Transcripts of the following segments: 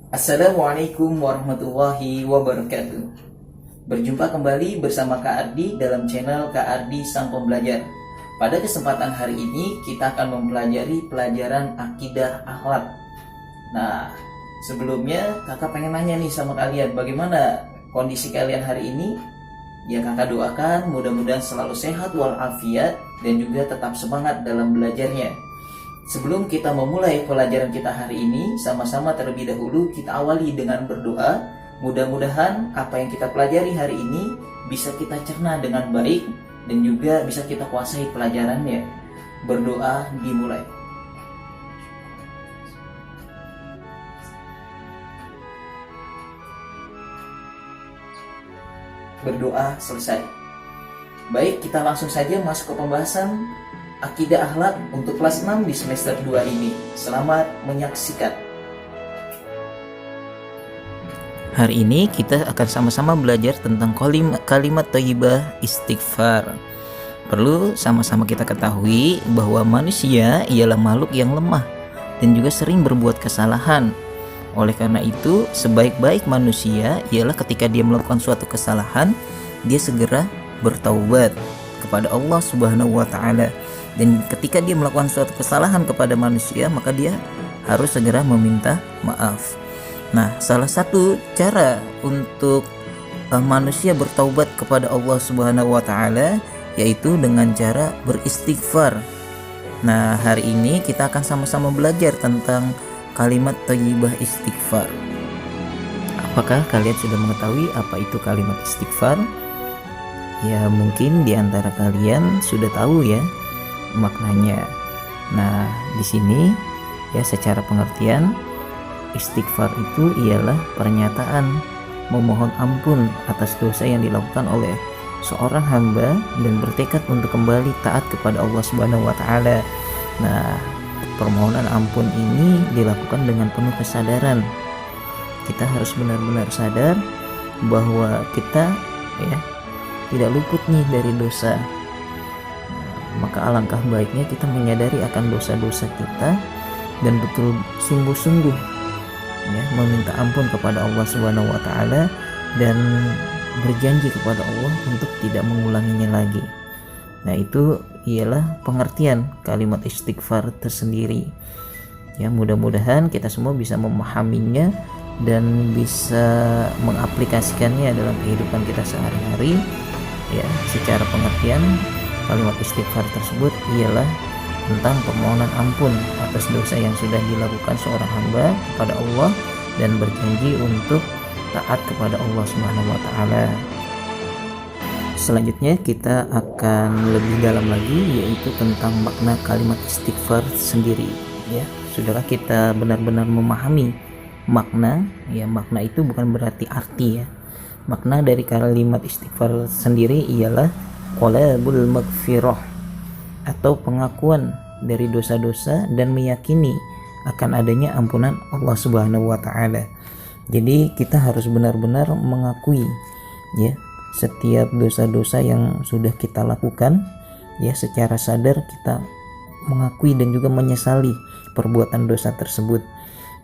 Assalamualaikum warahmatullahi wabarakatuh. Berjumpa kembali bersama Kak Ardi dalam channel Kak Ardi Sang Pembelajar. Pada kesempatan hari ini kita akan mempelajari pelajaran akidah akhlak. Nah, sebelumnya kakak pengen nanya nih sama kalian, bagaimana kondisi kalian hari ini? Ya, kakak doakan mudah-mudahan selalu sehat walafiat dan juga tetap semangat dalam belajarnya. Sebelum kita memulai pelajaran kita hari ini, sama-sama terlebih dahulu kita awali dengan berdoa. Mudah-mudahan apa yang kita pelajari hari ini bisa kita cerna dengan baik dan juga bisa kita kuasai pelajarannya. Berdoa dimulai. Berdoa selesai. Baik, kita langsung saja masuk ke pembahasan Akidah Akhlak untuk kelas 6 di semester 2 ini. Selamat menyaksikan. Hari ini kita akan sama-sama belajar tentang kalimat thayyibah istighfar. Perlu sama-sama kita ketahui bahwa manusia ialah makhluk yang lemah dan juga sering berbuat kesalahan. Oleh karena itu, sebaik-baik manusia ialah ketika dia melakukan suatu kesalahan, dia segera bertaubat kepada Allah Subhanahu wa taala. Dan ketika dia melakukan suatu kesalahan kepada manusia, maka dia harus segera meminta maaf. Nah, salah satu cara untuk manusia bertaubat kepada Allah Subhanahu wa taala yaitu dengan cara beristighfar. Nah, hari ini kita akan sama-sama belajar tentang kalimat thayyibah istighfar. Apakah kalian sudah mengetahui apa itu kalimat istighfar? Ya, mungkin di antara kalian sudah tahu ya maknanya. Nah, di sini ya secara pengertian istighfar itu ialah pernyataan memohon ampun atas dosa yang dilakukan oleh seorang hamba dan bertekad untuk kembali taat kepada Allah Subhanahu wa taala. Nah, permohonan ampun ini dilakukan dengan penuh kesadaran. Kita harus benar-benar sadar bahwa kita ya tidak luput nih dari dosa. Maka alangkah baiknya kita menyadari akan dosa-dosa kita dan betul sungguh-sungguh ya meminta ampun kepada Allah Subhanahu wa taala dan berjanji kepada Allah untuk tidak mengulanginya lagi. Nah, itu ialah pengertian kalimat istighfar tersendiri. Ya, mudah-mudahan kita semua bisa memahaminya dan bisa mengaplikasikannya dalam kehidupan kita sehari-hari. Ya, secara pengertian kalimat istighfar tersebut ialah tentang permohonan ampun atas dosa yang sudah dilakukan seorang hamba kepada Allah dan berjanji untuk taat kepada Allah Subhanahu wa taala. Selanjutnya kita akan lebih dalam lagi yaitu tentang makna kalimat istighfar sendiri ya. Sudahlah kita benar-benar memahami makna ya, makna itu bukan berarti arti ya. Makna dari kalimat istighfar sendiri ialah qalabul maghfirah atau pengakuan dari dosa-dosa dan meyakini akan adanya ampunan Allah Subhanahu wa taala. Jadi kita harus benar-benar mengakui ya setiap dosa-dosa yang sudah kita lakukan ya, secara sadar kita mengakui dan juga menyesali perbuatan dosa tersebut,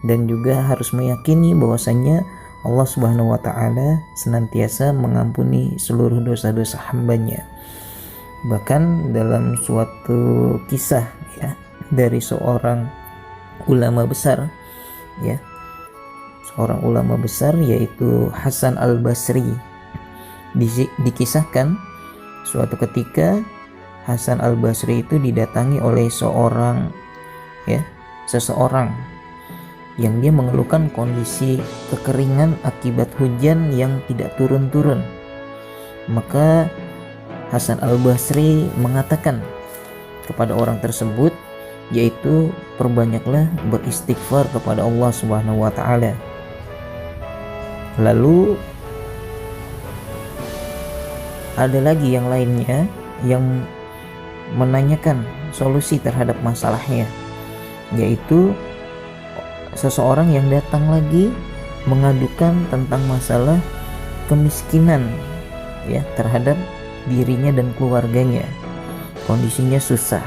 dan juga harus meyakini bahwasanya Allah Subhanahu wa taala senantiasa mengampuni seluruh dosa-dosa hambanya. Bahkan dalam suatu kisah ya dari seorang ulama besar ya, seorang ulama besar yaitu Hasan Al-Basri, dikisahkan suatu ketika Hasan Al-Basri itu didatangi oleh seseorang yang dia mengeluhkan kondisi kekeringan akibat hujan yang tidak turun-turun. Maka Hasan Al-Basri mengatakan kepada orang tersebut yaitu perbanyaklah beristighfar kepada Allah Subhanahu wa taala. Lalu ada lagi yang lainnya yang menanyakan solusi terhadap masalahnya, yaitu seseorang yang datang lagi mengadukan tentang masalah kemiskinan ya terhadap dirinya dan keluarganya. Kondisinya susah.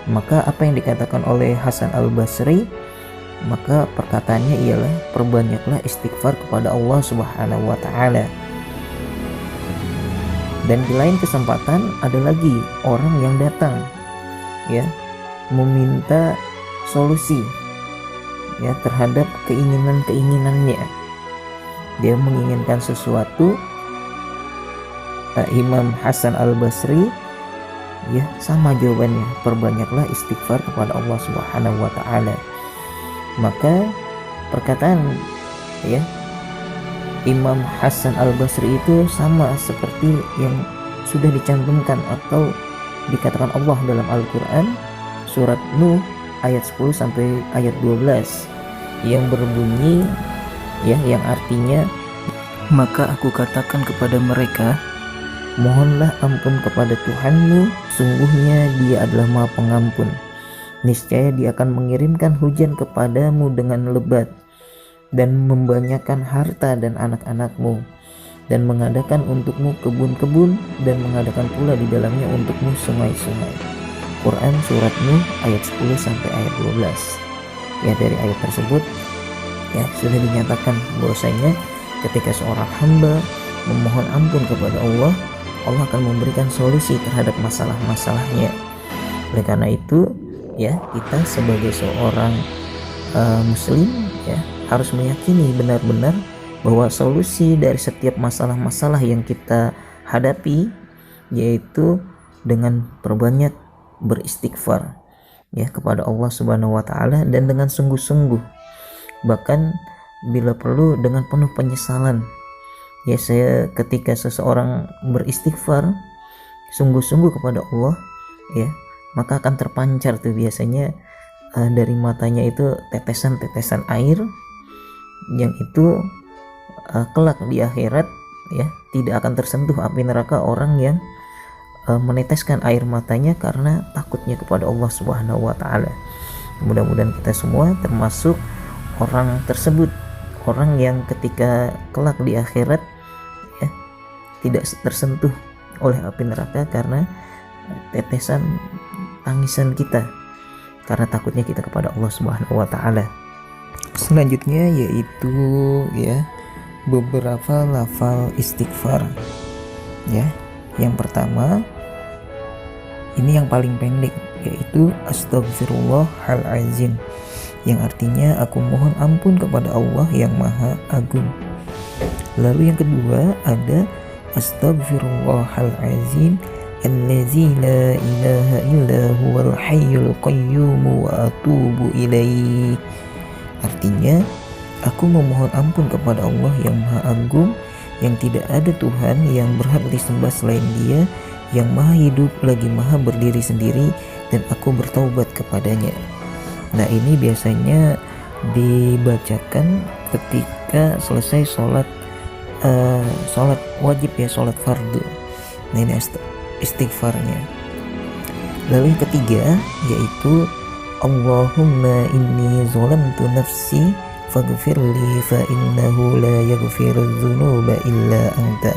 Maka apa yang dikatakan oleh Hasan Al-Basri, maka perkataannya ialah perbanyaklah istighfar kepada Allah Subhanahu wa taala. Dan di lain kesempatan ada lagi orang yang datang ya meminta solusi ya terhadap keinginannya. Dia menginginkan sesuatu. Imam Hasan Al-Basri ya sama jawabannya, perbanyaklah istighfar kepada Allah Subhanahu wa taala. Maka perkataan ya Imam Hasan Al-Basri itu sama seperti yang sudah dicantumkan atau dikatakan Allah dalam Al-Qur'an surat Nuh ayat 10 sampai ayat 12 yang berbunyi ya yang artinya, maka aku katakan kepada mereka, mohonlah ampun kepada Tuhanmu, sungguhnya Dia adalah Maha Pengampun. Niscaya Dia akan mengirimkan hujan kepadamu dengan lebat dan membanyakkan harta dan anak-anakmu, dan mengadakan untukmu kebun-kebun, dan mengadakan pula di dalamnya untukmu sungai-sungai. Quran surat Nuh ayat 10 sampai ayat 12. Ya, dari ayat tersebut ya sudah dinyatakan bahwasanya ketika seorang hamba memohon ampun kepada Allah, Allah akan memberikan solusi terhadap masalah-masalahnya. Oleh karena itu ya kita sebagai seorang muslim ya harus meyakini benar-benar bahwa solusi dari setiap masalah-masalah yang kita hadapi yaitu dengan perbanyak beristighfar ya kepada Allah Subhanahu wa taala, dan dengan sungguh-sungguh, bahkan bila perlu dengan penuh penyesalan. Ya, saya ketika seseorang beristighfar sungguh-sungguh kepada Allah ya, maka akan terpancar tuh biasanya dari matanya itu tetesan-tetesan air yang itu kelak di akhirat ya tidak akan tersentuh api neraka orang yang meneteskan air matanya karena takutnya kepada Allah Subhanahu wa taala. Mudah-mudahan kita semua termasuk orang tersebut, orang yang ketika kelak di akhirat ya tidak tersentuh oleh api neraka karena tetesan tangisan kita, karena takutnya kita kepada Allah Subhanahu wa taala. Selanjutnya yaitu ya beberapa lafal istighfar. Ya, yang pertama ini yang paling pendek yaitu Astaghfirullahalazim, yang artinya aku mohon ampun kepada Allah yang Maha Agung. Lalu yang kedua ada Astaghfirullahalazim allazi la ilaha illa huwal hayyul qayyum wa atubu ilaih. Artinya aku memohon ampun kepada Allah yang Maha Agung, yang tidak ada Tuhan yang berhak disembah selain Dia, yang Maha Hidup lagi Maha berdiri sendiri, dan aku bertaubat kepadanya. Nah, ini biasanya dibacakan ketika selesai sholat wajib ya, sholat fardu. Nah, ini istighfarnya. Lalu yang ketiga yaitu Allahumma inni zalamtu nafsi faghfirli fa innahu la yaghfirudz dzunuba illa anta,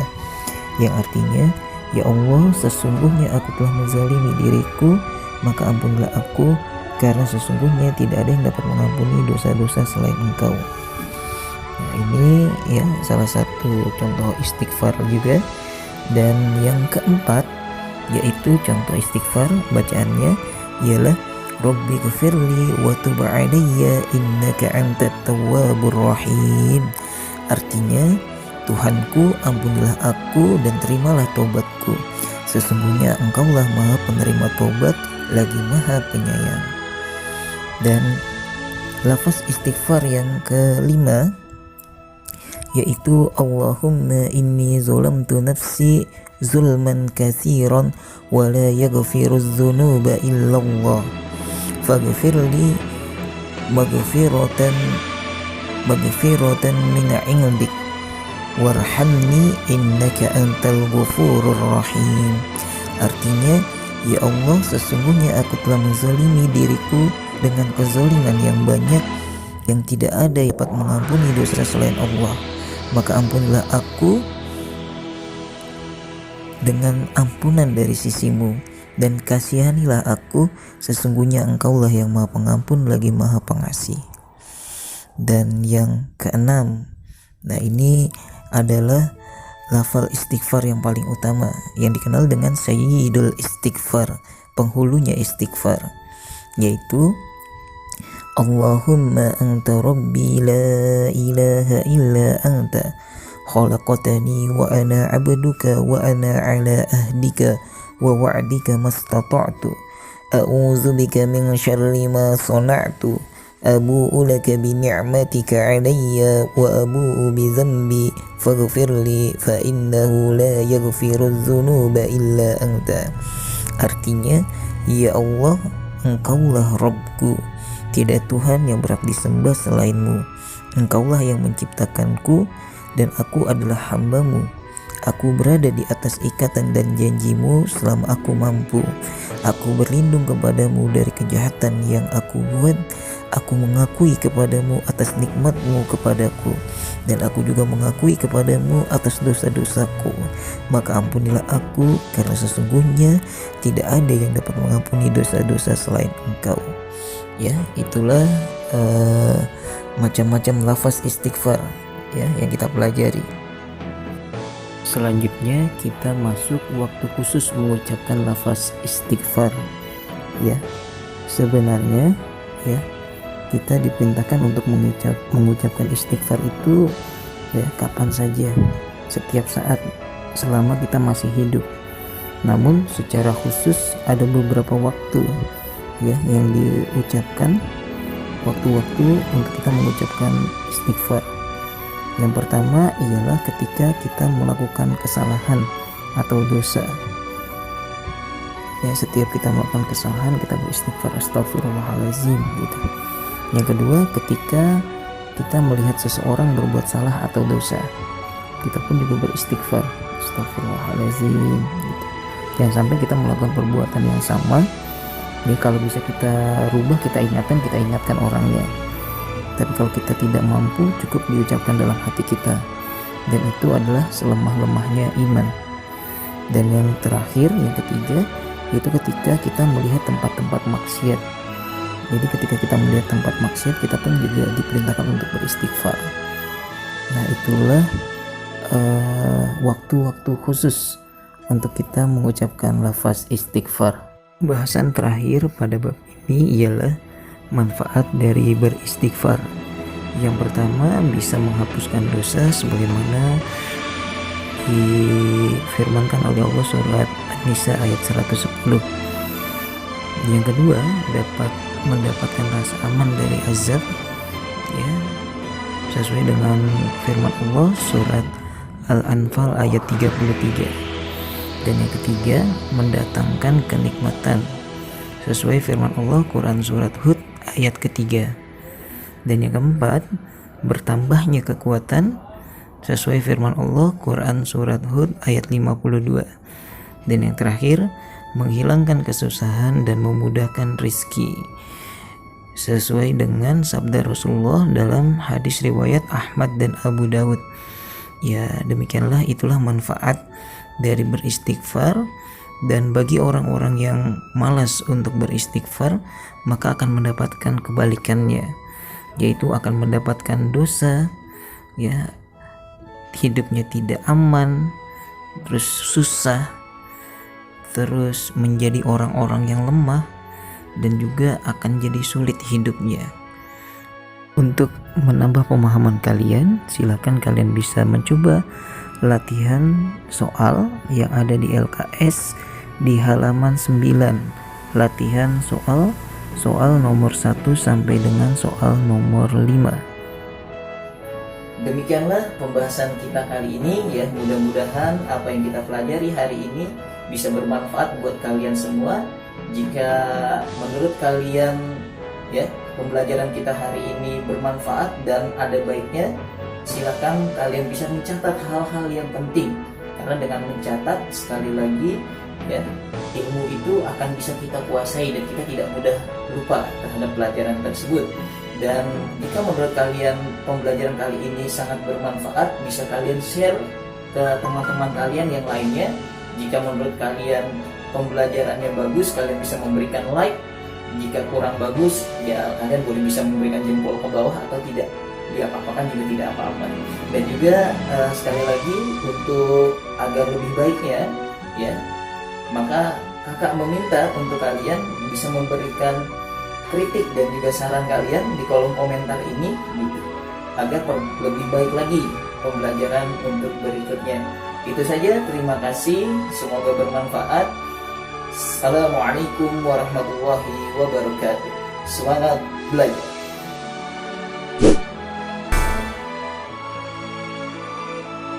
yang artinya, ya Allah, sesungguhnya aku telah menzalimi diriku, maka ampunilah aku, karena sesungguhnya tidak ada yang dapat mengampuni dosa-dosa selain Engkau. Nah, ini ya salah satu contoh istighfar juga. Dan yang keempat yaitu contoh istighfar bacaannya ialah Rabbi ghfirli wa tub alayya innaka antat tawwabur rahim. Artinya, Tuhanku, ampunilah aku dan terimalah tobatku, sesungguhnya Engkaulah Maha penerima tobat lagi Maha penyayang. Dan lafaz istighfar yang kelima yaitu Allahumma inni zalamtu nafsi zulman katsiran wa la yaghfirudz dzunuba illallah faghfirli maghfiratan min 'indik warhamni innaka antal ghafurur rahim. Artinya, ya Allah, sesungguhnya aku telah menzalimi diriku dengan kezaliman yang banyak, yang tidak ada yang dapat mengampuni dosa selain Allah, maka ampunilah aku dengan ampunan dari sisimu, dan kasihanilah aku, sesungguhnya Engkaulah yang Maha Pengampun lagi Maha Pengasih. dan yang keenam. Nah, ini adalah lafal istighfar yang paling utama yang dikenal dengan Sayyidul Istighfar, penghulunya istighfar, yaitu Allahumma anta rabbi la ilaha illa anta khalaqtani wa ana abduka wa ana ala ahdika wa wa'dika mastata'tu a'udzu bika min syarri ma sana'tu abu'u laka bi ni'matika 'alayya wa abu'u bi dhanbi faghfirli fa innahu la yaghfiru dzunuba illa anta. Artinya, ya Allah, Engkaulah Rabbku, tidak Tuhan yang berhak disembah selainmu. Engkaulah yang menciptakanku dan aku adalah hambamu. Aku berada di atas ikatan dan janjimu selama aku mampu. Aku berlindung kepadamu dari kejahatan yang aku buat. Aku mengakui kepadamu atas nikmatmu kepadaku, dan aku juga mengakui kepadamu atas dosa-dosaku. Maka ampunilah aku, karena sesungguhnya tidak ada yang dapat mengampuni dosa-dosa selain Engkau. Ya, itulah macam-macam lafaz istighfar ya yang kita pelajari. Selanjutnya kita masuk waktu khusus mengucapkan lafaz istighfar. Ya, sebenarnya ya kita diperintahkan untuk mengucapkan istighfar itu ya kapan saja, setiap saat selama kita masih hidup. Namun secara khusus ada beberapa waktu ya yang diucapkan, waktu-waktu untuk kita mengucapkan istighfar. Yang pertama ialah ketika kita melakukan kesalahan atau dosa. Ya, setiap kita melakukan kesalahan kita beristighfar, astagfirullahaladzim gitu. Yang kedua, ketika kita melihat seseorang berbuat salah atau dosa, kita pun juga beristighfar, astagfirullahaladzim gitu. Jangan sampai kita melakukan perbuatan yang sama. Ya, kalau bisa kita rubah, kita ingatkan orangnya. Tapi kalau kita tidak mampu, cukup diucapkan dalam hati kita. Dan itu adalah selemah-lemahnya iman. Dan yang terakhir, yang ketiga, yaitu ketika kita melihat tempat-tempat maksiat. Jadi ketika kita melihat tempat maksiat, kita pun juga diperintahkan untuk beristighfar. Nah, itulah waktu-waktu khusus untuk kita mengucapkan lafaz istighfar. Bahasan terakhir pada bab ini ialah manfaat dari beristighfar. Yang pertama, bisa menghapuskan dosa sebagaimana difirmankan oleh Allah surat An-Nisa ayat 110. Yang kedua, dapat mendapatkan rasa aman dari azab ya, sesuai dengan firman Allah surat Al-Anfal ayat 33. Dan yang ketiga, mendatangkan kenikmatan sesuai firman Allah Quran surat Hud ayat ketiga. Dan yang keempat, bertambahnya kekuatan sesuai firman Allah Quran surat Hud ayat 52. Dan yang terakhir, menghilangkan kesusahan dan memudahkan rizki sesuai dengan sabda Rasulullah dalam hadis riwayat Ahmad dan Abu Dawud. Ya, demikianlah itulah manfaat dari beristighfar. Dan bagi orang-orang yang malas untuk beristighfar, maka akan mendapatkan kebalikannya, yaitu akan mendapatkan dosa ya, hidupnya tidak aman, terus susah, terus menjadi orang-orang yang lemah, dan juga akan jadi sulit hidupnya. Untuk menambah pemahaman kalian, silakan kalian bisa mencoba latihan soal yang ada di LKS di halaman 9. Latihan soal nomor 1 sampai dengan soal nomor 5. Demikianlah pembahasan kita kali ini ya. Mudah-mudahan apa yang kita pelajari hari ini bisa bermanfaat buat kalian semua. Jika menurut kalian ya pembelajaran kita hari ini bermanfaat dan ada baiknya, silakan kalian bisa mencatat hal-hal yang penting. Karena dengan mencatat, sekali lagi ya, ilmu itu akan bisa kita kuasai dan kita tidak mudah lupa terhadap pelajaran tersebut. Dan jika menurut kalian pembelajaran kali ini sangat bermanfaat, bisa kalian share ke teman-teman kalian yang lainnya. Jika menurut kalian pembelajarannya bagus, kalian bisa memberikan like. Jika kurang bagus, ya kalian boleh bisa memberikan jempol ke bawah atau tidak. diapa-apakan juga tidak apa-apa. Dan juga sekali lagi untuk agar lebih baiknya ya, maka kakak meminta untuk kalian bisa memberikan kritik dan juga saran kalian di kolom komentar ini gitu, agar lebih baik lagi pembelajaran untuk berikutnya. Itu saja, terima kasih, semoga bermanfaat. Assalamualaikum warahmatullahi wabarakatuh. Semangat belajar.